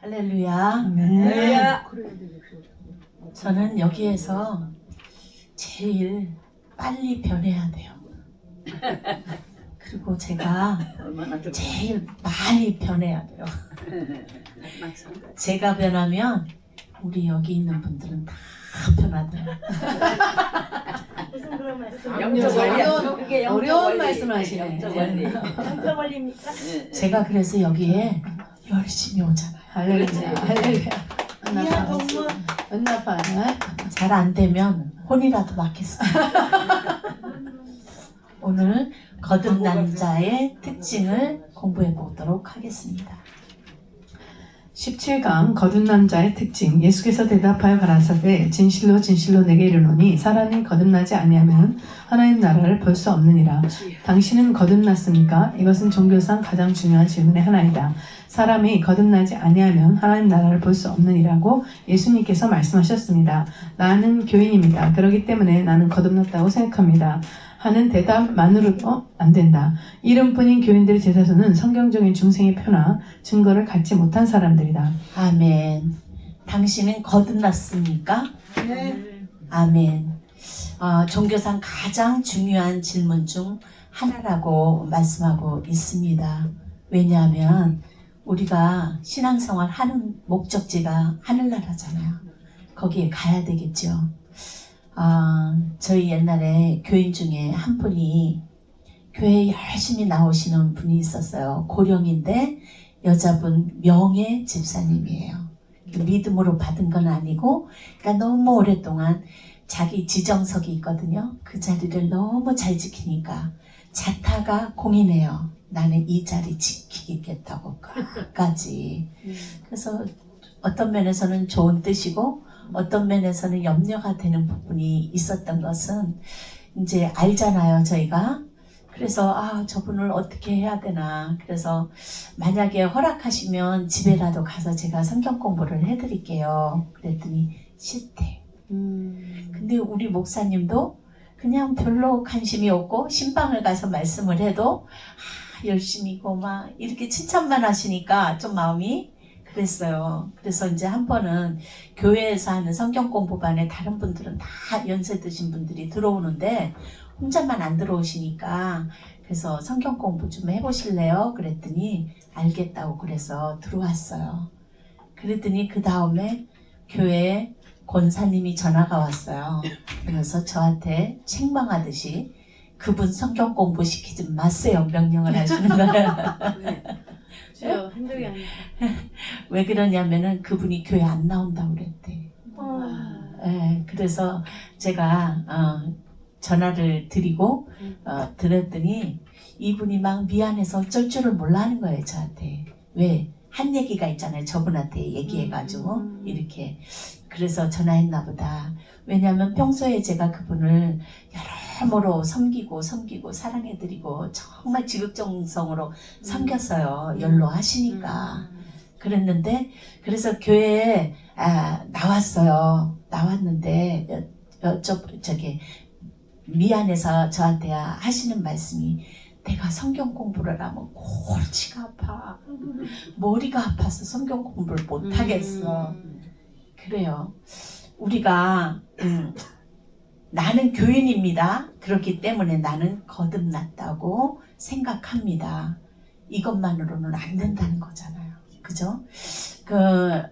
할렐루야. 네. 저는 여기에서 제일 빨리 변해야 돼요. 그리고 제가 제일 많이 변해야 돼요. 제가 변하면 우리 여기 있는 분들은 다 변하대요. 무슨 그런 말씀? 영적 원리. 어려운 말씀을 하시네. 영적 원리. 영적 원리입니까? 제가 그래서 여기에 열심히 오잖아요. 할렐루야. 할렐루야. 이하 동무 은나파는 잘 안 되면 혼이라도 맡겠습니다. 오늘 거듭난 자의 특징을 공부해 보도록 하겠습니다. 17강 거듭난 자의 특징. 예수께서 대답하여 가라사대 진실로 진실로 내게 이르노니 사람이 거듭나지 아니하면 하나님 나라를 볼 수 없느니라. 당신은 거듭났습니까? 이것은 종교상 가장 중요한 질문의 하나이다. 사람이 거듭나지 아니하면 하나님 나라를 볼 수 없느니라고 예수님께서 말씀하셨습니다. 나는 교인입니다. 그렇기 때문에 나는 거듭났다고 생각합니다. 하는 대답만으로도 안 된다. 이름뿐인 교인들의 대다수는 성경적인 중생의 표나 증거를 갖지 못한 사람들이다. 아멘. 당신은 거듭났습니까? 네. 아멘. 종교상 가장 중요한 질문 중 하나라고 말씀하고 있습니다. 왜냐하면 우리가 신앙생활 하는 목적지가 하늘나라잖아요. 거기에 가야 되겠죠. 저희 옛날에 교인 중에 한 분이 교회에 열심히 나오시는 분이 있었어요. 고령인데 여자분 명예 집사님이에요. 믿음으로 받은 건 아니고, 그러니까 너무 오랫동안 자기 지정석이 있거든요. 그 자리를 너무 잘 지키니까 자타가 공인해요. 나는 이 자리 지키겠다고 끝까지. 그래서 어떤 면에서는 좋은 뜻이고 어떤 면에서는 염려가 되는 부분이 있었던 것은 이제 알잖아요, 저희가. 그래서 저분을 어떻게 해야 되나. 그래서 만약에 허락하시면 집에라도 가서 제가 성경 공부를 해드릴게요. 그랬더니 싫대. 근데 우리 목사님도 그냥 별로 관심이 없고 신방을 가서 말씀을 해도 열심히고 막 이렇게 칭찬만 하시니까 좀 마음이 그랬어요. 그래서 이제 한 번은 교회에서 하는 성경 공부반에 다른 분들은 다 연세 드신 분들이 들어오는데 혼자만 안 들어오시니까 그래서 성경 공부 좀 해보실래요? 그랬더니 알겠다고 그래서 들어왔어요. 그랬더니 그 다음에 교회에 권사님이 전화가 왔어요. 그래서 저한테 책망하듯이 그분 성경 공부 시키지 마세요 명령을 하시는 거예요. 주요 한적이 아니고. 왜 그러냐면은 그분이 교회 안 나온다고 그랬대. 네, 그래서 제가 전화를 드리고 들었더니 이분이 막 미안해서 어쩔 줄을 몰라 하는 거예요, 저한테. 왜? 한 얘기가 있잖아요. 저분한테 얘기해가지고 이렇게. 그래서 전화했나 보다. 왜냐하면 평소에 제가 그분을 여러모로 섬기고 사랑해드리고 정말 지극정성으로 섬겼어요. 연로하시니까. 그랬는데 그래서 교회에 나왔어요. 나왔는데 저기 미안해서 저한테 하시는 말씀이 내가 성경 공부를 하면 골치가 아파. 머리가 아파서 성경 공부를 못하겠어. 그래요. 우리가 나는 교인입니다. 그렇기 때문에 나는 거듭났다고 생각합니다. 이것만으로는 안 된다는 거잖아요. 그죠?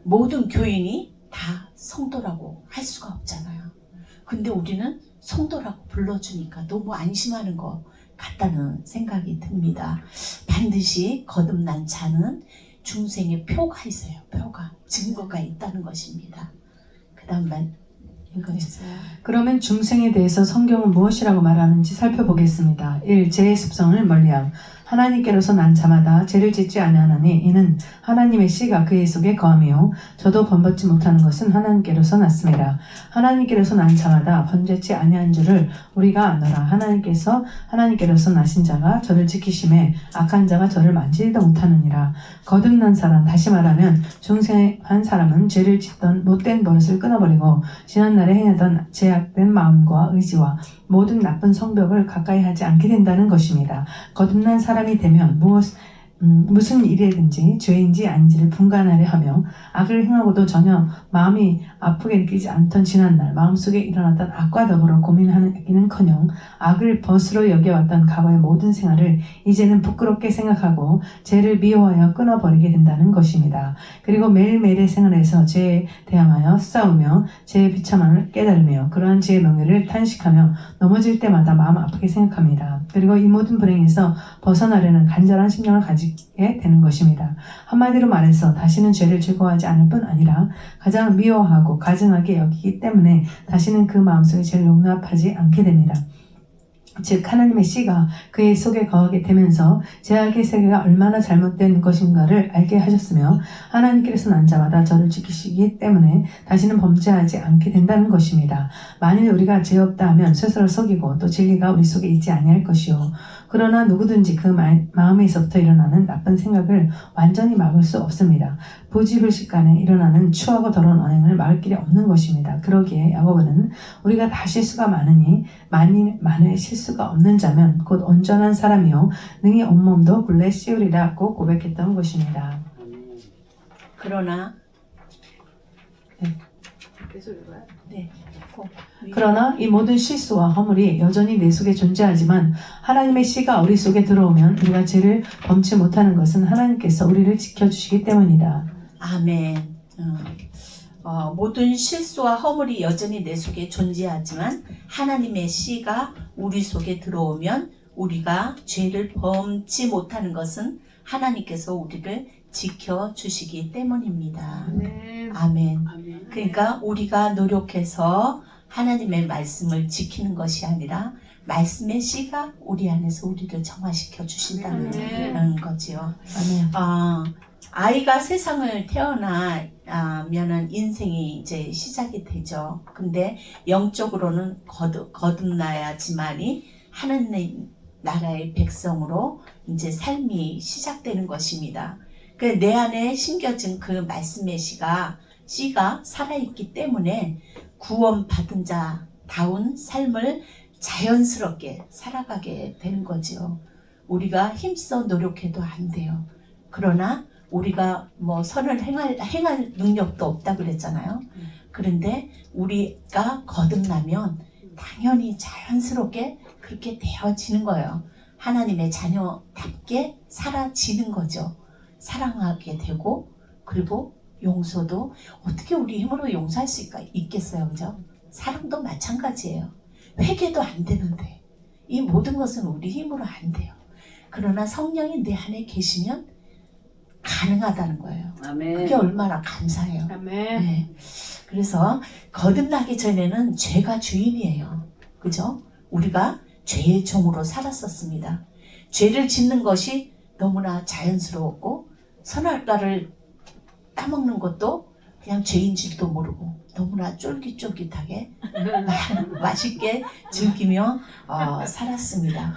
모든 교인이 다 성도라고 할 수가 없잖아요. 근데 우리는 성도라고 불러주니까 너무 안심하는 것 같다는 생각이 듭니다. 반드시 거듭난 자는 중생의 표가 있어요. 표가. 증거가 있다는 것입니다. 그 다음 말 읽어주세요. 그러면 중생에 대해서 성경은 무엇이라고 말하는지 살펴보겠습니다. 1. 죄의 습성을 멀리함. 하나님께로서 난 자마다 죄를 짓지 아니하나니 이는 하나님의 씨가 그의 속에 거함이요 저도 번벗지 못하는 것은 하나님께로서 났습니다. 하나님께로서 난 자마다 번제치 아니한 줄을 우리가 아노라. 하나님께로서 나신 자가 저를 지키심에 악한 자가 저를 만지지도 못하느니라. 거듭난 사람, 다시 말하면 중생한 사람은 죄를 짓던 못된 버릇을 끊어버리고 지난날에 행하던 제약된 마음과 의지와 모든 나쁜 성벽을 가까이 하지 않게 된다는 것입니다. 거듭난 사람이 되면 무슨 일이든지 죄인지 아닌지를 분간하려 하며 악을 행하고도 전혀 마음이 아프게 느끼지 않던 지난날 마음속에 일어났던 악과 더불어 고민하기는커녕 악을 벗으로 여겨왔던 과거의 모든 생활을 이제는 부끄럽게 생각하고 죄를 미워하여 끊어버리게 된다는 것입니다. 그리고 매일매일의 생활에서 죄에 대항하여 싸우며 죄의 비참함을 깨달으며 그러한 죄의 명예를 탄식하며 넘어질 때마다 마음 아프게 생각합니다. 그리고 이 모든 불행에서 벗어나려는 간절한 심령을 가지게 되는 것입니다. 한마디로 말해서 다시는 죄를 즐거워하지 않을 뿐 아니라 가장 미워하고 가증하게 여기기 때문에 다시는 그 마음속에 죄를 용납하지 않게 됩니다. 즉 하나님의 씨가 그의 속에 거하게 되면서 죄악의 세계가 얼마나 잘못된 것인가를 알게 하셨으며 하나님께서 난 자마다 저를 지키시기 때문에 다시는 범죄하지 않게 된다는 것입니다. 만일 우리가 죄 없다 하면 스스로 속이고 또 진리가 우리 속에 있지 아니할 것이요 그러나 누구든지 그 마음에서부터 일어나는 나쁜 생각을 완전히 막을 수 없습니다. 부지불식간에 일어나는 추하고 더러운 언행을 막을 길이 없는 것입니다. 그러기에 야고보는 우리가 다 실수가 많으니 만일 실수가 없는 자면 곧 온전한 사람이요 능히 온몸도 굴레 씌우리라고 고백했던 것입니다. 그러나 계속 읽어요? 네. 그러나 이 모든 실수와 허물이 여전히 내 속에 존재하지만 하나님의 씨가 우리 속에 들어오면 우리가 죄를 범치 못하는 것은 하나님께서 우리를 지켜주시기 때문이다. 아멘. 모든 실수와 허물이 여전히 내 속에 존재하지만 하나님의 씨가 우리 속에 들어오면 우리가 죄를 범치 못하는 것은 하나님께서 우리를 지켜주시기 때문입니다. 아멘. 아멘. 아멘. 그러니까 우리가 노력해서 하나님의 말씀을 지키는 것이 아니라 말씀의 씨가 우리 안에서 우리를 정화시켜 주신다는 거지요. 아멘. 아이가 세상을 태어나면은 인생이 이제 시작이 되죠. 근데 영적으로는 거듭나야지만이 하나님 나라의 백성으로 이제 삶이 시작되는 것입니다. 그 내 안에 심겨진 그 말씀의 씨가 살아있기 때문에 구원받은 자다운 삶을 자연스럽게 살아가게 되는 거죠. 우리가 힘써 노력해도 안 돼요. 그러나 우리가 뭐 선을 행할 능력도 없다 그랬잖아요. 그런데 우리가 거듭나면 당연히 자연스럽게 그렇게 되어지는 거예요. 하나님의 자녀답게 살아지는 거죠. 사랑하게 되고 그리고 용서도 어떻게 우리 힘으로 용서할 수 있겠어요. 그죠? 사랑도 마찬가지예요. 회개도 안 되는데 이 모든 것은 우리 힘으로 안 돼요. 그러나 성령이 내 안에 계시면 가능하다는 거예요. 아멘. 그게 얼마나 감사해요. 아멘. 네. 그래서 거듭나기 전에는 죄가 주인이에요. 그죠? 우리가 죄의 종으로 살았었습니다. 죄를 짓는 것이 너무나 자연스러웠고 선악과를 따먹는 것도 그냥 죄인 줄도 모르고 너무나 쫄깃쫄깃하게 맛있게 즐기며 살았습니다.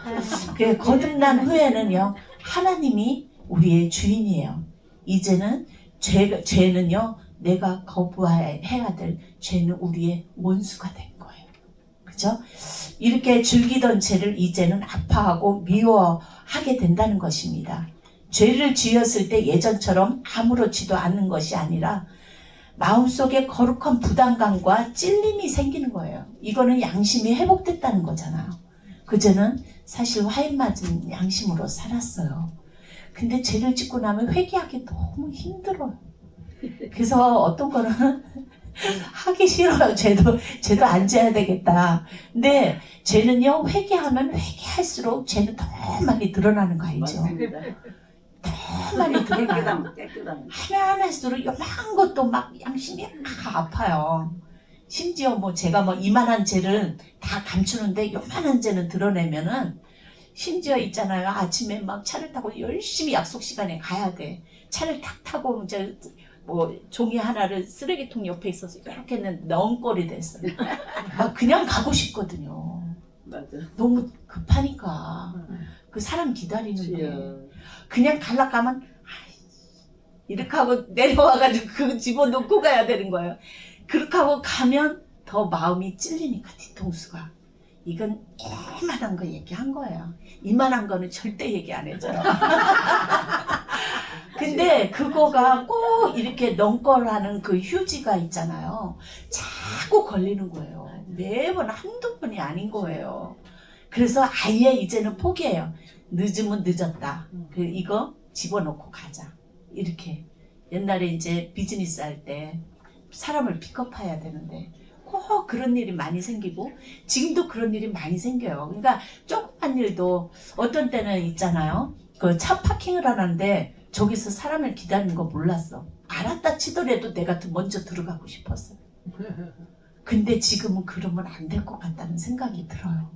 그 거듭난 후에는요 하나님이 우리의 주인이에요. 이제는 죄는요 내가 거부해야 될 죄는 우리의 원수가 된 거예요. 그죠? 이렇게 즐기던 죄를 이제는 아파하고 미워하게 된다는 것입니다. 죄를 지었을 때 예전처럼 아무렇지도 않는 것이 아니라 마음속에 거룩한 부담감과 찔림이 생기는 거예요. 이거는 양심이 회복됐다는 거잖아요. 그전은 사실 화인 맞은 양심으로 살았어요. 근데 죄를 짓고 나면 회개하기 너무 힘들어요. 그래서 어떤 거는 하기 싫어요. 죄도 안 져야 되겠다. 근데 죄는요 회개하면 회개할수록 죄는 더 많이 드러나는 거 알죠? 맞습니다. 더 많이 드러나요. 깨끗한. 하나하나씩 요만한 것도 막 양심이 아파요. 심지어 뭐 제가 뭐 이만한 죄를 다 감추는데 요만한 죄는 드러내면은 심지어 있잖아요. 아침에 막 차를 타고 열심히 약속 시간에 가야 돼. 차를 탁 타고 이제 뭐 종이 하나를 쓰레기통 옆에 있어서 이렇게는 넝골이 됐어요. 막 그냥 가고 싶거든요. 맞아. 너무 급하니까 그 사람 기다리는데 주여. 그냥 갈라 가면 이렇게 하고 내려와가지고 그 집어넣고 가야 되는 거예요. 그렇게 하고 가면 더 마음이 찔리니까 뒤통수가 이건 이만한 거 얘기한 거예요. 이만한 거는 절대 얘기 안 해줘요. 근데 그거가 꼭 이렇게 넘거라는 그 휴지가 있잖아요. 자꾸 걸리는 거예요. 매번 한두 번이 아닌 거예요. 그래서 아예 이제는 포기해요. 늦으면 늦었다. 이거 집어넣고 가자. 이렇게. 옛날에 이제 비즈니스 할 때 사람을 픽업해야 되는데 꼭 그런 일이 많이 생기고 지금도 그런 일이 많이 생겨요. 그러니까 조그만 일도 어떤 때는 있잖아요. 그 차 파킹을 하는데 저기서 사람을 기다리는 거 몰랐어. 알았다 치더라도 내가 먼저 들어가고 싶었어. 근데 지금은 그러면 안 될 것 같다는 생각이 들어요.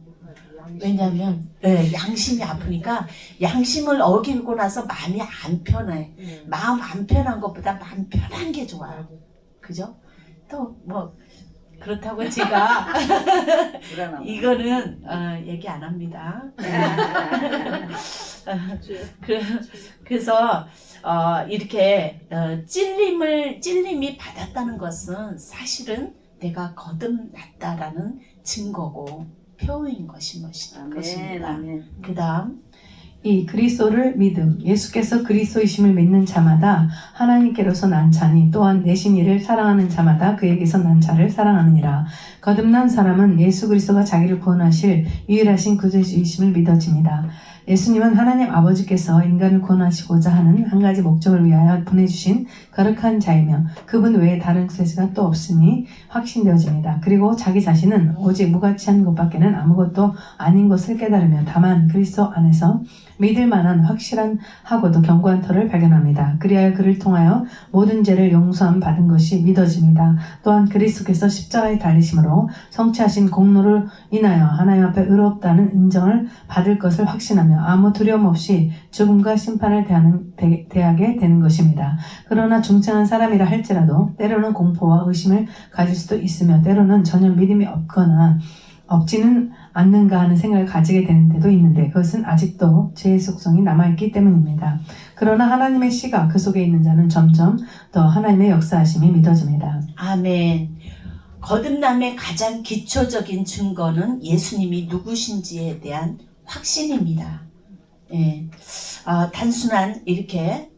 왜냐하면 양심이 아프니까 양심을 어기고 나서 마음이 안 편해. 마음 안 편한 것보다 마음 편한 게 좋아요. 그죠? 또 뭐 그렇다고 제가 이거는 얘기 안 합니다. 그래서 이렇게 찔림이 받았다는 것은 사실은 내가 거듭났다라는 증거고 표현인 것입니다. 그 다음 이 그리스도를 믿음, 예수께서 그리스도이심을 믿는 자마다 하나님께로서 난 자니 또한 내신 이를 사랑하는 자마다 그에게서 난 자를 사랑하느니라. 거듭난 사람은 예수 그리스도가 자기를 구원하실 유일하신 구주이심을 믿어집니다. 예수님은 하나님 아버지께서 인간을 구원하시고자 하는 한 가지 목적을 위하여 보내주신 거룩한 자이며 그분 외에 다른 구세주가 또 없으니 확신되어집니다. 그리고 자기 자신은 오직 무가치한 것밖에는 아무것도 아닌 것을 깨달으며 다만 그리스도 안에서 믿을 만한 확실한 하고도 견고한 터를 발견합니다. 그리하여 그를 통하여 모든 죄를 용서함 받은 것이 믿어집니다. 또한 그리스도께서 십자가에 달리심으로 성취하신 공로를 인하여 하나님 앞에 의롭다는 인정을 받을 것을 확신하며 아무 두려움 없이 죽음과 심판을 대하게 되는 것입니다. 그러나 중생한 사람이라 할지라도 때로는 공포와 의심을 가질 수도 있으며 때로는 전혀 믿음이 없지는 않는가 하는 생각을 가지게 되는 데도 있는데 그것은 아직도 죄의 속성이 남아있기 때문입니다. 그러나 하나님의 씨가 그 속에 있는 자는 점점 더 하나님의 역사하심이 믿어집니다. 아멘. 거듭남의 가장 기초적인 증거는 예수님이 누구신지에 대한 확신입니다. 예. 단순한 이렇게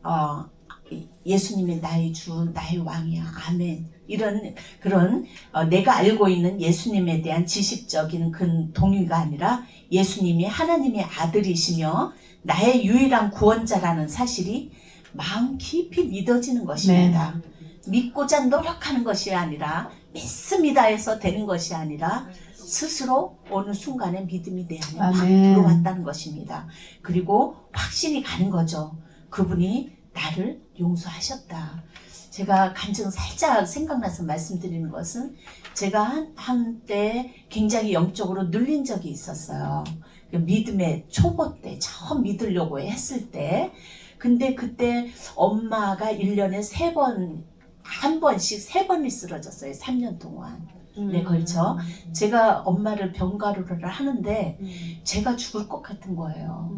예수님이 나의 주, 나의 왕이야. 아멘. 이런 그런 내가 알고 있는 예수님에 대한 지식적인 그 동의가 아니라 예수님이 하나님의 아들이시며 나의 유일한 구원자라는 사실이 마음 깊이 믿어지는 것입니다. 믿고자 노력하는 것이 아니라 믿습니다 해서 되는 것이 아니라 스스로 어느 순간에 믿음이 내 안에 확 들어왔다는 것입니다. 그리고 확신이 가는 거죠. 그분이 나를 용서하셨다. 제가 간증 살짝 생각나서 말씀드리는 것은 제가 한때 굉장히 영적으로 눌린 적이 있었어요. 믿음의 초보 때 처음 믿으려고 했을 때 근데 그때 엄마가 1년에 3번 한 번씩 3번이 쓰러졌어요. 3년 동안 에 걸쳐 제가 엄마를 병가루를 하는데 제가 죽을 것 같은 거예요.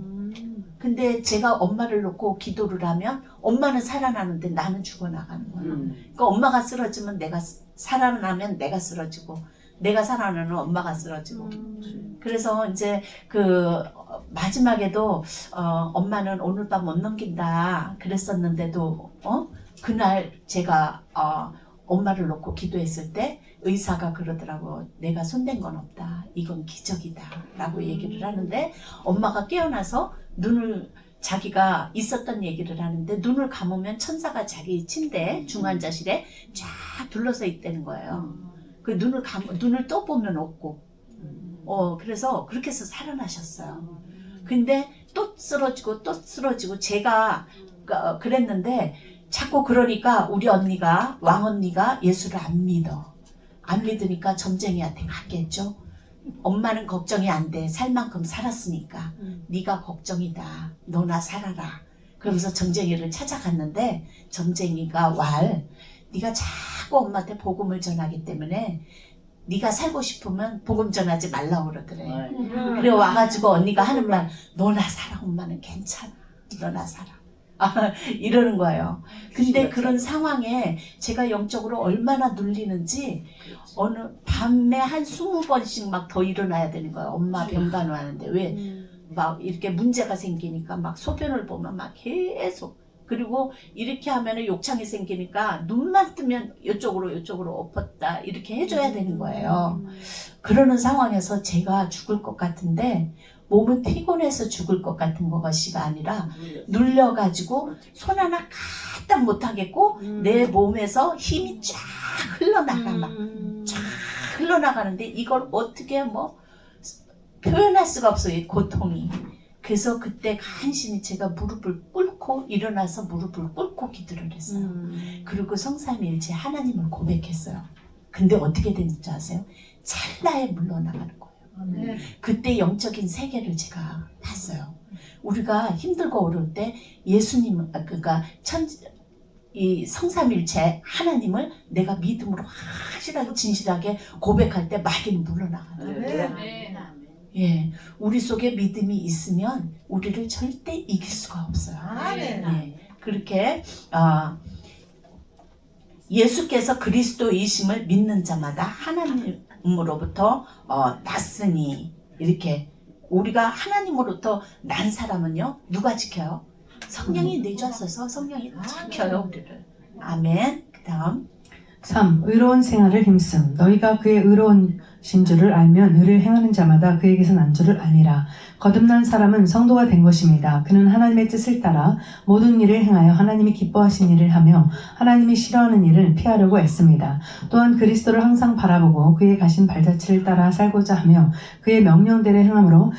근데 제가 엄마를 놓고 기도를 하면 엄마는 살아나는데 나는 죽어나가는 거예요. 그러니까 엄마가 쓰러지면 내가 살아나면 내가 쓰러지고 내가 살아나면 엄마가 쓰러지고 그래서 이제 그 마지막에도 엄마는 오늘 밤 못 넘긴다 그랬었는데도 그날 제가 엄마를 놓고 기도했을 때 의사가 그러더라고. 내가 손댄 건 없다. 이건 기적이다. 라고 얘기를 하는데 엄마가 깨어나서 눈을 자기가 있었던 얘기를 하는데 눈을 감으면 천사가 자기 침대 중환자실에 쫙 둘러서 있다는 거예요. 그 눈을 또 보면 없고 그래서 그렇게 해서 살아나셨어요. 근데 또 쓰러지고 제가 그랬는데 자꾸 그러니까 우리 언니가 왕언니가 예수를 안 믿으니까 점쟁이한테 갔겠죠. 엄마는 걱정이 안 돼. 살 만큼 살았으니까. 네가 걱정이다. 너나 살아라. 그러면서 점쟁이를 찾아갔는데 점쟁이가 네가 자꾸 엄마한테 복음을 전하기 때문에 네가 살고 싶으면 복음 전하지 말라고 그러더래. 그래 와가지고 언니가 하는 말 너나 살아. 엄마는 괜찮아. 너나 살아. 이러는 거예요. 근데 그런 상황에 제가 영적으로 얼마나 눌리는지 어느 밤에 한 20번씩 막 더 일어나야 되는 거예요. 엄마 병간호 하는데 왜 막 이렇게 문제가 생기니까 막 소변을 보면 막 계속, 그리고 이렇게 하면은 욕창이 생기니까 눈만 뜨면 이쪽으로 엎었다 이렇게 해줘야 되는 거예요. 그러는 상황에서 제가 죽을 것 같은데 몸은 피곤해서 죽을 것 같은 것이 아니라 눌려가지고 손 하나 까딱 못하겠고 내 몸에서 힘이 쫙 흘러나가 막 쫙 흘러나가는데 이걸 어떻게 뭐 표현할 수가 없어요, 이 고통이. 그래서 그때 간신히 제가 무릎을 꿇고 일어나서 무릎을 꿇고 기도를 했어요. 그리고 성삼일체 하나님을 고백했어요. 근데 어떻게 됐는지 아세요? 찰나에 물러나가는 거예요. 그때 영적인 세계를 제가 봤어요. 우리가 힘들고 어려울 때 예수님, 그러니까 이 성삼일체 하나님을 내가 믿음으로 확실하게 진실하게 고백할 때 마귀는 물러나가요. 예, 우리 속에 믿음이 있으면 우리를 절대 이길 수가 없어요. 네, 그렇게 예수께서 그리스도이심을 믿는 자마다 하나님으로부터 났으니, 이렇게 우리가 하나님으로부터 난 사람은요 누가 지켜요? 성령이 내주셔서 성령이 지켜요 우리를. 아멘. 그 다음 3. 의로운 생활을 힘씀. 너희가 그의 의로우신 줄을 알면 의를 행하는 자마다 그에게서 난 줄을 아니라. 거듭난 사람은 성도가 된 것입니다. 그는 하나님의 뜻을 따라 모든 일을 행하여 하나님이 기뻐하신 일을 하며 하나님이 싫어하는 일을 피하려고 애씁니다. 또한 그리스도를 항상 바라보고 그의 가신 발자취를 따라 살고자 하며 그의 명령대로 행함으로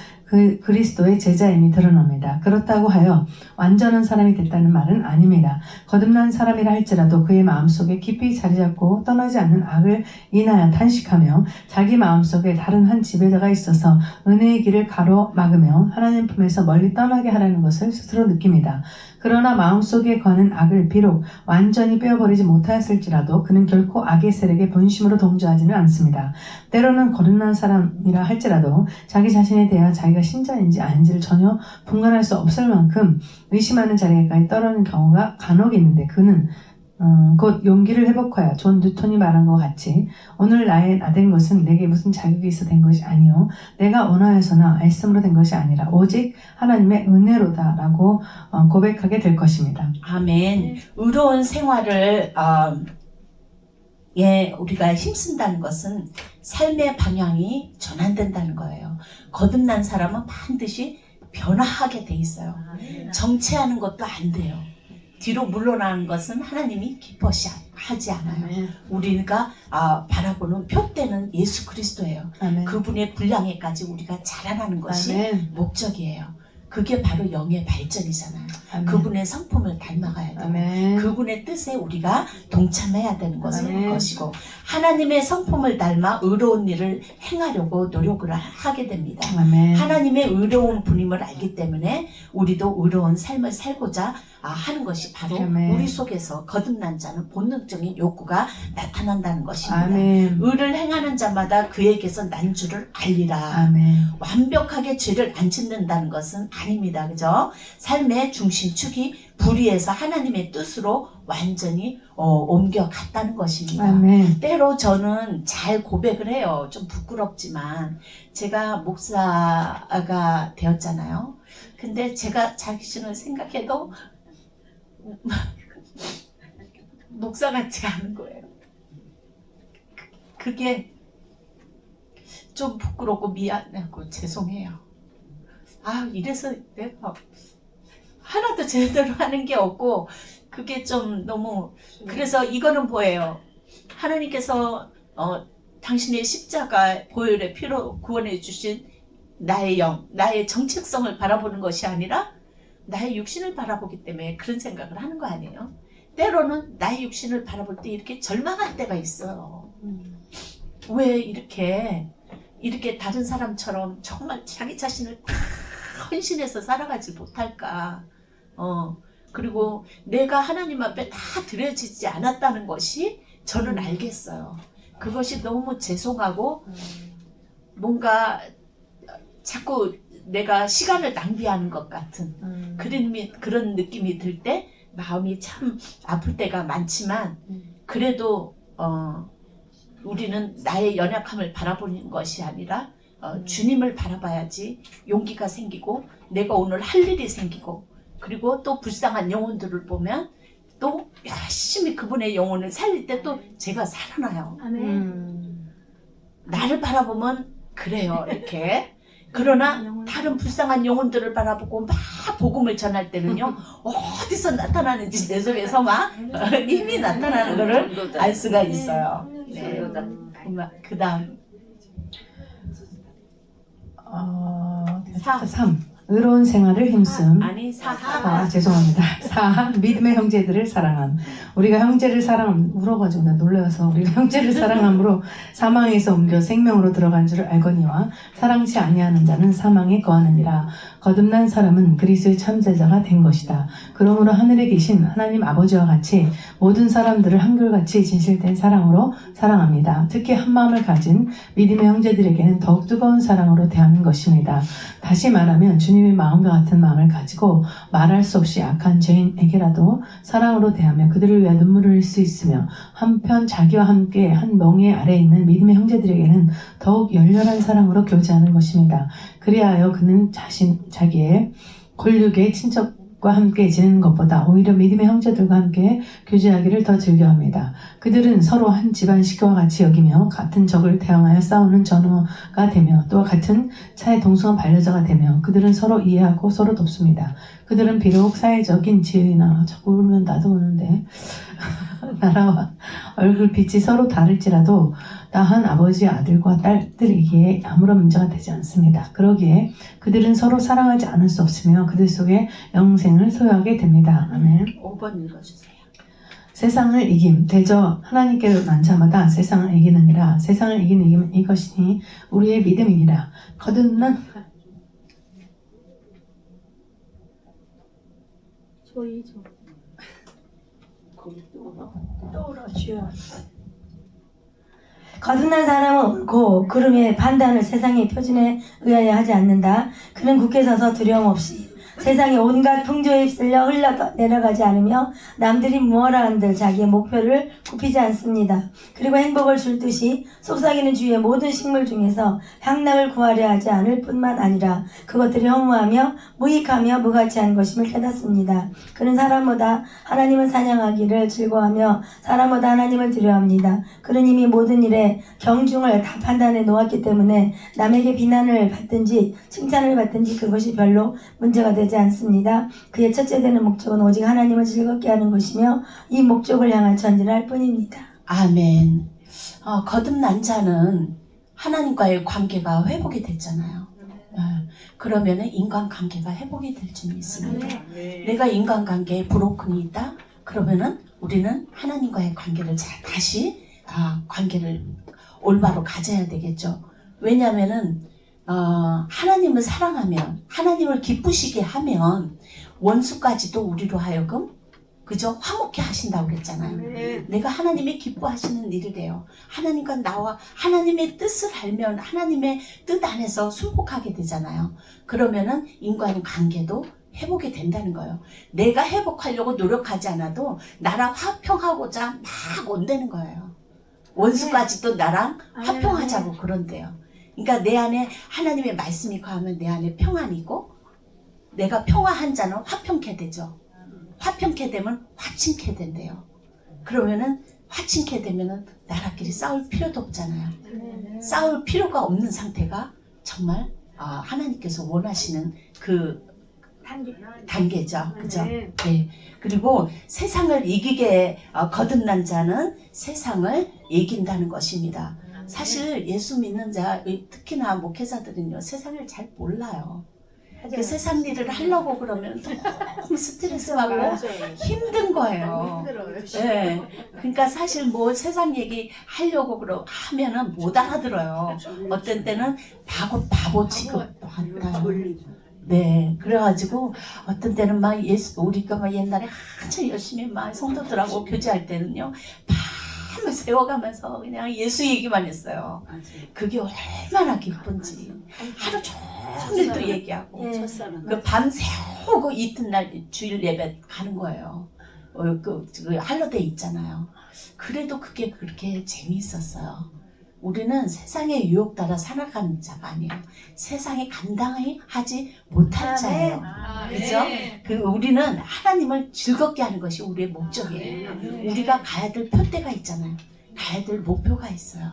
그리스도의 제자임이 드러납니다. 그렇다고 하여 완전한 사람이 됐다는 말은 아닙니다. 거듭난 사람이라 할지라도 그의 마음속에 깊이 자리잡고 떠나지 않는 악을 인하여 탄식하며 자기 마음속에 다른 한 지배자가 있어서 은혜의 길을 가로막으며 하나님 품에서 멀리 떠나게 하라는 것을 스스로 느낍니다. 그러나 마음속에 거는 악을 비록 완전히 빼어버리지 못하였을지라도 그는 결코 악의 세력에 본심으로 동조하지는 않습니다. 때로는 거듭난 사람이라 할지라도 자기 자신에 대하여 자기가 신자인지 아닌지를 전혀 분간할 수 없을 만큼 의심하는 자리에까지 떨어지는 경우가 간혹 있는데 그는 곧 용기를 회복하여 존 뉴턴이 말한 것 같이 오늘 나의 나된 것은 내게 무슨 자격이 있어 된 것이 아니요 내가 원하여서나 애씀으로 된 것이 아니라 오직 하나님의 은혜로다라고 고백하게 될 것입니다. 아멘. 의로운 생활을 우리가 힘쓴다는 것은 삶의 방향이 전환된다는 거예요. 거듭난 사람은 반드시 변화하게 돼 있어요. 정체하는 것도 안 돼요. 뒤로 물러나는 것은 하나님이 기뻐하지 않아요. 우리가 바라보는 표대는 예수 그리스도예요. 아멘. 그분의 분량에까지 우리가 자라나는 것이 아멘. 목적이에요. 그게 바로 영의 발전이잖아요. 아멘. 그분의 성품을 닮아가야 되고 아멘. 그분의 뜻에 우리가 동참해야 되는 아멘. 것이고 하나님의 성품을 닮아 의로운 일을 행하려고 노력을 하게 됩니다. 아멘. 하나님의 의로운 분임을 알기 때문에 우리도 의로운 삶을 살고자 하는 것이 바로 아멘. 우리 속에서 거듭난 자는 본능적인 욕구가 나타난다는 것입니다. 아멘. 의를 행하는 자마다 그에게서 난 줄을 알리라. 아멘. 완벽하게 죄를 안 짓는다는 것은 아닙니다. 그죠? 삶의 중심축이 불의해서 하나님의 뜻으로 완전히 옮겨갔다는 것입니다. 아멘. 때로 저는 잘 고백을 해요. 좀 부끄럽지만 제가 목사가 되었잖아요. 근데 제가 자신을 생각해도 목사 같지 않은 거예요. 그게 좀 부끄럽고 미안하고 죄송해요. 이래서 내가 하나도 제대로 하는 게 없고 그게 좀 너무, 그래서 이거는 뭐예요? 하나님께서 당신의 십자가 보혈의 피로 구원해 주신 나의 영, 나의 정체성을 바라보는 것이 아니라 나의 육신을 바라보기 때문에 그런 생각을 하는 거 아니에요? 때로는 나의 육신을 바라볼 때 이렇게 절망할 때가 있어요. 왜 이렇게 다른 사람처럼 정말 자기 자신을 다 헌신해서 살아가지 못할까? 그리고 내가 하나님 앞에 다 드려지지 않았다는 것이 저는 알겠어요. 그것이 너무 죄송하고 뭔가 자꾸 내가 시간을 낭비하는 것 같은 그런 느낌이 들 때 마음이 참 아플 때가 많지만 그래도 우리는 나의 연약함을 바라보는 것이 아니라 주님을 바라봐야지 용기가 생기고 내가 오늘 할 일이 생기고 그리고 또 불쌍한 영혼들을 보면 또 열심히 그분의 영혼을 살릴 때 또 제가 살아나요. 나를 바라보면 그래요 이렇게. 그러나 다른 불쌍한 영혼들을 바라보고 막 복음을 전할 때는요 어디서 나타나는지 내 속에서 막 힘이 나타나는 것을 알 수가 있어요. 네. 그 다음 3. 의로운 생활을 힘쓴 아니 4. 죄송합니다. 4. 믿음의 형제들을 사랑함. 우리가 형제를 울어가지고 나 놀라서 우리가 형제를 사랑함으로 사망에서 옮겨 생명으로 들어간 줄을 알거니와 사랑치 아니하는 자는 사망에 거하느니라. 거듭난 사람은 그리스도의 참제자가 된 것이다. 그러므로 하늘에 계신 하나님 아버지와 같이 모든 사람들을 한결같이 진실된 사랑으로 사랑합니다. 특히 한 마음을 가진 믿음의 형제들에게는 더욱 뜨거운 사랑으로 대하는 것입니다. 다시 말하면 주님의 마음과 같은 마음을 가지고 말할 수 없이 악한 죄인에게라도 사랑으로 대하며 그들을 위해 눈물을 흘릴 수 있으며 한편 자기와 함께 한 멍에 아래에 있는 믿음의 형제들에게는 더욱 열렬한 사랑으로 교제하는 것입니다. 그리하여 그는 자기의 골육의 친척과 함께 지내는 것보다 오히려 믿음의 형제들과 함께 교제하기를 더 즐겨합니다. 그들은 서로 한 집안 식구와 같이 여기며 같은 적을 대항하여 싸우는 전우가 되며 또 같은 차의 동승한 반려자가 되며 그들은 서로 이해하고 서로 돕습니다. 그들은 비록 사회적인 지위나 자꾸 울면 나도 우는데 나라와 얼굴빛이 서로 다를지라도 다한 아버지의 아들과 딸들이기에 아무런 문제가 되지 않습니다. 그러기에 그들은 서로 사랑하지 않을 수 없으며 그들 속에 영생을 소유하게 됩니다. 아멘. 5번 읽어주세요. 세상을 이김 대저 하나님께로 난 자마다 세상을 이기느니라. 세상을 이기는 이김은 이것이니 우리의 믿음이니라. 거듭난 거듭난 사람은 옳고 그름의 판단을 세상의 표준에 의하여 하지 않는다. 그는 굳게 서서 두려움 없이 세상의 온갖 풍조에 휩쓸려 흘러내려가지 않으며 남들이 무엇라 한들 자기의 목표를 굽히지 않습니다. 그리고 행복을 줄 듯이 속삭이는 주위의 모든 식물 중에서 향락을 구하려 하지 않을 뿐만 아니라 그것들이 허무하며 무익하며 무가치한 것임을 깨닫습니다. 그는 사람보다 하나님을 사냥하기를 즐거워하며 사람보다 하나님을 두려워합니다. 그는 이미 모든 일에 경중을 다 판단해 놓았기 때문에 남에게 비난을 받든지 칭찬을 받든지 그것이 별로 문제가 되지 않습니다. 그의 첫째 되는 목적은 오직 하나님을 즐겁게 하는 것이며 이 목적을 향한 전진할 뿐입니다. 아멘. 거듭난 자는 하나님과의 관계가 회복이 됐잖아요. 그러면은 인간관계가 회복이 될 줄 믿습니다. 내가 인간관계에 브로큰이 있다? 그러면은 우리는 하나님과의 관계를 다시 관계를 올바로 가져야 되겠죠. 왜냐하면은 하나님을 사랑하면 하나님을 기쁘시게 하면 원수까지도 우리로 하여금 그저 화목해 하신다고 그랬잖아요. 내가 하나님이 기뻐하시는 일이래요. 하나님과 나와 하나님의 뜻을 알면 하나님의 뜻 안에서 순복하게 되잖아요. 그러면은 인간관계도 회복이 된다는 거예요. 내가 회복하려고 노력하지 않아도 나랑 화평하고자 막 온다는 거예요. 원수까지도 나랑 화평하자고 그런대요. 그러니까 내 안에 하나님의 말씀이 거하면 내 안에 평안이고 내가 평화한 자는 화평케 되죠. 화평케 되면 화친케 된대요. 그러면은 화친케 되면은 나라끼리 싸울 필요도 없잖아요. 싸울 필요가 없는 상태가 정말 하나님께서 원하시는 그 단계죠. 그죠? 네. 그리고 세상을 이기게 거듭난 자는 세상을 이긴다는 것입니다. 사실 예수 믿는 자, 특히나 목회자들은요, 세상을 잘 몰라요. 그 세상 일을 하려고 그러면 너무 스트레스 받고 힘든 거예요. 네. 그러니까 사실 뭐 세상 얘기 하려고 하면은 못 알아들어요. 어떤 때는 바보 취급도 한다. 네, 그래가지고 어떤 때는 막 우리가 막 옛날에 한참 열심히 막 성도들하고 교제할 때는요, 한참을 세워가면서 그냥 예수 얘기만 했어요. 그게 얼마나 기쁜지. 하루 종일 또 얘기하고. 예. 그 밤 새우고 이튿날 주일 예배 가는 거예요. 그 할로데이 있잖아요. 그래도 그게 그렇게 재미있었어요. 우리는 세상의 유혹 따라 살아가는 자가 아니에요. 세상에 감당이 하지 못할 자예요. 그죠? 그 우리는 하나님을 즐겁게 하는 것이 우리의 목적이에요. 우리가 가야 될 표대가 있잖아요. 가야 될 목표가 있어요.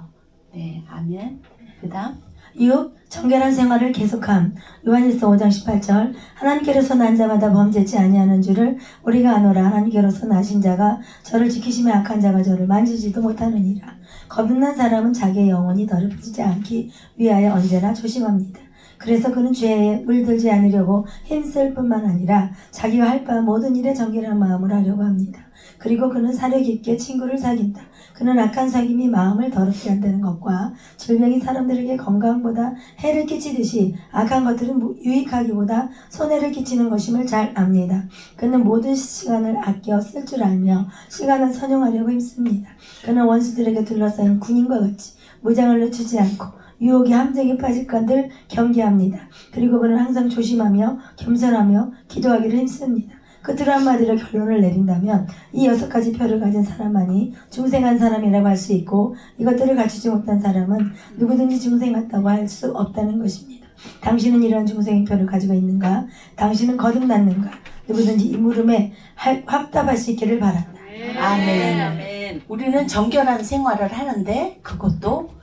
네, 아멘. 그 다음. 6. 정결한 생활을 계속함. 요한일서 5장 18절 하나님께로서 난 자마다 범죄치 아니하는 줄을 우리가 아노라. 하나님께로서 나신 자가 저를 지키시며 악한 자가 저를 만지지도 못하느니라. 거듭난 사람은 자기의 영혼이 더럽히지 않기 위하여 언제나 조심합니다. 그래서 그는 죄에 물들지 않으려고 힘쓸 뿐만 아니라 자기가 할 바 모든 일에 정결한 마음을 하려고 합니다. 그리고 그는 사려 깊게 친구를 사귄다. 그는 악한 사귐이 마음을 더럽게 한다는 것과 질병이 사람들에게 건강보다 해를 끼치듯이 악한 것들은 유익하기보다 손해를 끼치는 것임을 잘 압니다. 그는 모든 시간을 아껴 쓸 줄 알며 시간을 선용하려고 힘씁니다. 그는 원수들에게 둘러싸인 군인과 같이 무장을 늦추지 않고 유혹의 함정에 빠질 건들 경계합니다. 그리고 그는 항상 조심하며 겸손하며 기도하기를 힘씁니다. 끝으로 한마디로 결론을 내린다면 이 6가지 표를 가진 사람만이 중생한 사람이라고 할 수 있고 이것들을 갖추지 못한 사람은 누구든지 중생 같다고 할 수 없다는 것입니다. 당신은 이러한 중생의 표를 가지고 있는가? 당신은 거듭났는가? 누구든지 이 물음에 확답할 수 있기를 바란다. 아멘. 우리는 정결한 생활을 하는데 그것도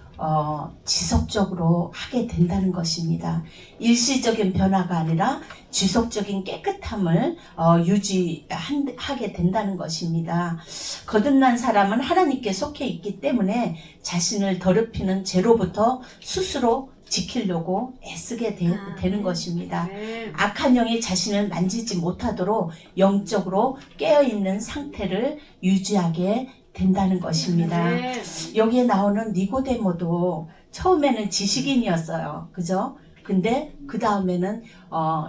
지속적으로 하게 된다는 것입니다. 일시적인 변화가 아니라 지속적인 깨끗함을 유지하게 된다는 것입니다. 거듭난 사람은 하나님께 속해 있기 때문에 자신을 더럽히는 죄로부터 스스로 지키려고 애쓰게 되는 것입니다. 악한 영이 자신을 만지지 못하도록 영적으로 깨어있는 상태를 유지하게 된다는 것입니다. 여기에 나오는 니고데모도 처음에는 지식인이었어요. 그죠? 근데 그 다음에는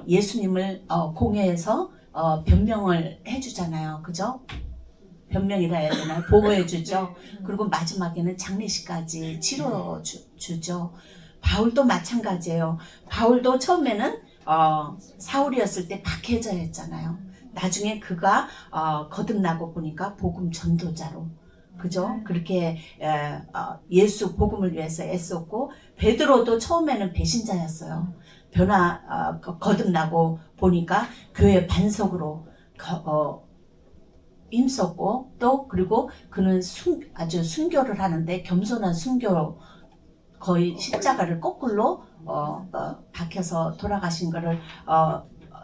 예수님을 공회에서 변명을 해주잖아요. 그죠? 변명이라 해야 되나요? 보호해주죠. 그리고 마지막에는 장례식까지 치러주죠. 바울도 마찬가지예요. 바울도 처음에는 사울이었을 때 박해자였잖아요. 나중에 그가 거듭나고 보니까 복음 전도자로, 그죠? 그렇게 예수 복음을 위해서 애썼고, 베드로도 처음에는 배신자였어요. 거듭나고 보니까 교회 반석으로 힘썼고, 또 그리고 그는 아주 순교를 하는데 겸손한 순교, 거의 십자가를 거꾸로 박혀서 돌아가신 거를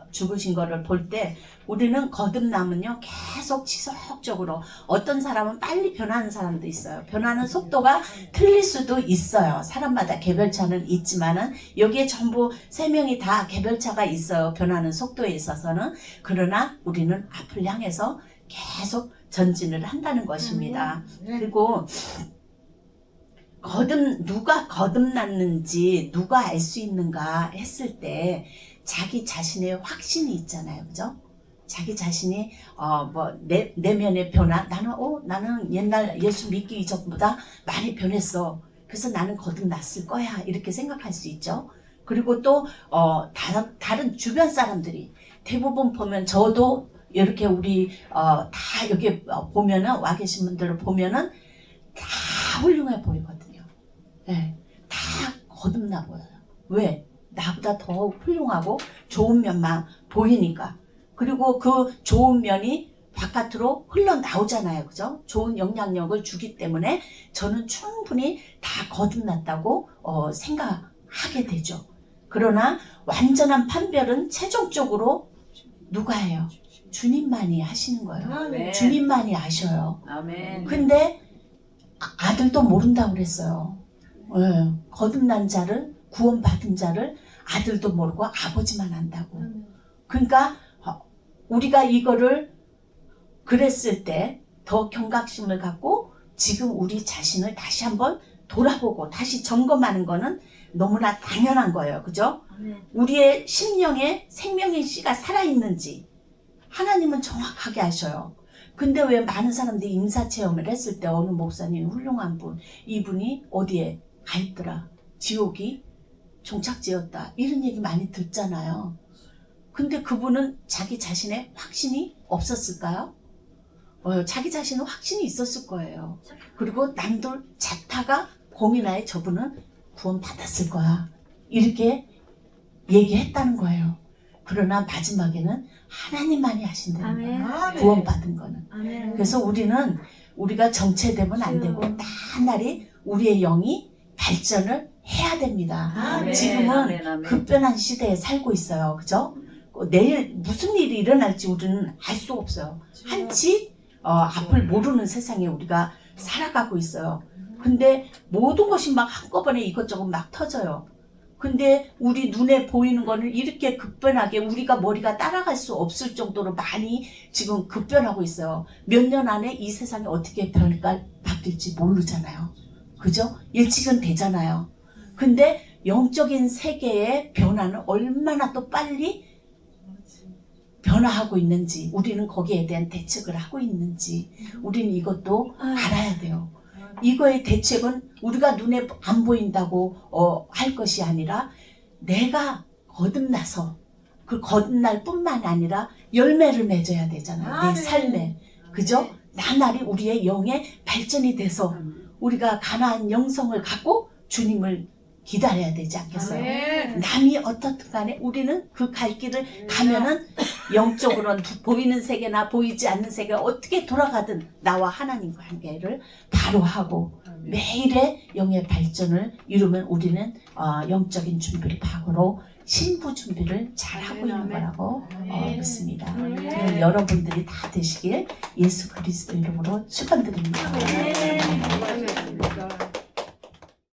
죽으신 거를 볼 때 우리는 거듭남은요 계속 지속적으로, 어떤 사람은 빨리 변하는 사람도 있어요. 변하는 속도가 틀릴 수도 있어요. 사람마다 개별차는 있지만은 여기에 전부 3명이 다 개별차가 있어요. 변하는 속도에 있어서는. 그러나 우리는 앞을 향해서 계속 전진을 한다는 것입니다. 그리고 누가 거듭났는지 누가 알 수 있는가 했을 때 자기 자신의 확신이 있잖아요. 그죠? 자기 자신이 내면의 변화, 나는 옛날 예수 믿기 이전보다 많이 변했어. 그래서 나는 거듭났을 거야. 이렇게 생각할 수 있죠. 그리고 또 다른 주변 사람들이 대부분 보면, 저도 이렇게 우리 다 여기 보면은, 와 계신 분들을 보면은 다 훌륭해 보이거든요. 네, 다 거듭나 보여요. 왜? 나보다 더 훌륭하고 좋은 면만 보이니까. 그리고 그 좋은 면이 바깥으로 흘러나오잖아요. 그죠? 좋은 영향력을 주기 때문에 저는 충분히 다 거듭났다고 생각하게 되죠. 그러나 완전한 판별은 최종적으로 누가 해요? 주님만이 하시는 거예요. 아멘. 주님만이 아셔요. 아멘. 근데 아들도 모른다고 그랬어요. 네. 거듭난 자를, 구원받은 자를 아들도 모르고 아버지만 안다고. 그러니까 우리가 이거를 그랬을 때 더 경각심을 갖고 지금 우리 자신을 다시 한번 돌아보고 다시 점검하는 거는 너무나 당연한 거예요. 그죠? 우리의 심령에 생명의 씨가 살아있는지 하나님은 정확하게 아셔요. 근데 왜 많은 사람들이 임사체험을 했을 때 어느 목사님 훌륭한 분, 이분이 어디에 가 있더라, 지옥이 종착지였다, 이런 얘기 많이 듣잖아요. 근데 그분은 자기 자신의 확신이 없었을까요? 자기 자신은 확신이 있었을 거예요. 그리고 남들 자타가 고민하에 저분은 구원 받았을 거야, 이렇게 얘기했다는 거예요. 그러나 마지막에는 하나님만이 하신다는 거예요. 구원받은 거는. 아멘. 그래서 우리가 정체되면 안 되고 나날이 우리의 영이 발전을 해야 됩니다. 아멘. 지금은 아멘, 아멘. 급변한 시대에 살고 있어요. 그죠? 내일 무슨 일이 일어날지 우리는 알 수 없어요. 한치 앞을 모르는 세상에 우리가 살아가고 있어요. 근데 모든 것이 막 한꺼번에 이것저것 막 터져요. 근데 우리 눈에 보이는 거는 이렇게 급변하게 우리가 머리가 따라갈 수 없을 정도로 많이 지금 급변하고 있어요. 몇 년 안에 이 세상이 어떻게 바뀔지 모르잖아요. 그죠? 예측은 되잖아요. 근데 영적인 세계의 변화는 얼마나 또 빨리 변화하고 있는지, 우리는 거기에 대한 대책을 하고 있는지, 우리는 이것도 알아야 돼요. 이거의 대책은 우리가 눈에 안 보인다고 할 것이 아니라 내가 거듭나서 그 거듭날 뿐만 아니라 열매를 맺어야 되잖아요. 내 삶에. 그죠? 나날이 우리의 영의 발전이 돼서 우리가 가나안 영성을 갖고 주님을 기다려야 되지 않겠어요? 남이 어떻든 간에 우리는 그 갈 길을 가면은 영적으로는 보이는 세계나 보이지 않는 세계가 어떻게 돌아가든 나와 하나님과 관계를 바로 하고 매일의 영의 발전을 이루면 우리는 영적인 준비를 바로 신부 준비를 잘 하고 있는 거라고 믿습니다. 여러분들이 다 되시길 예수 그리스도 이름으로 축원드립니다.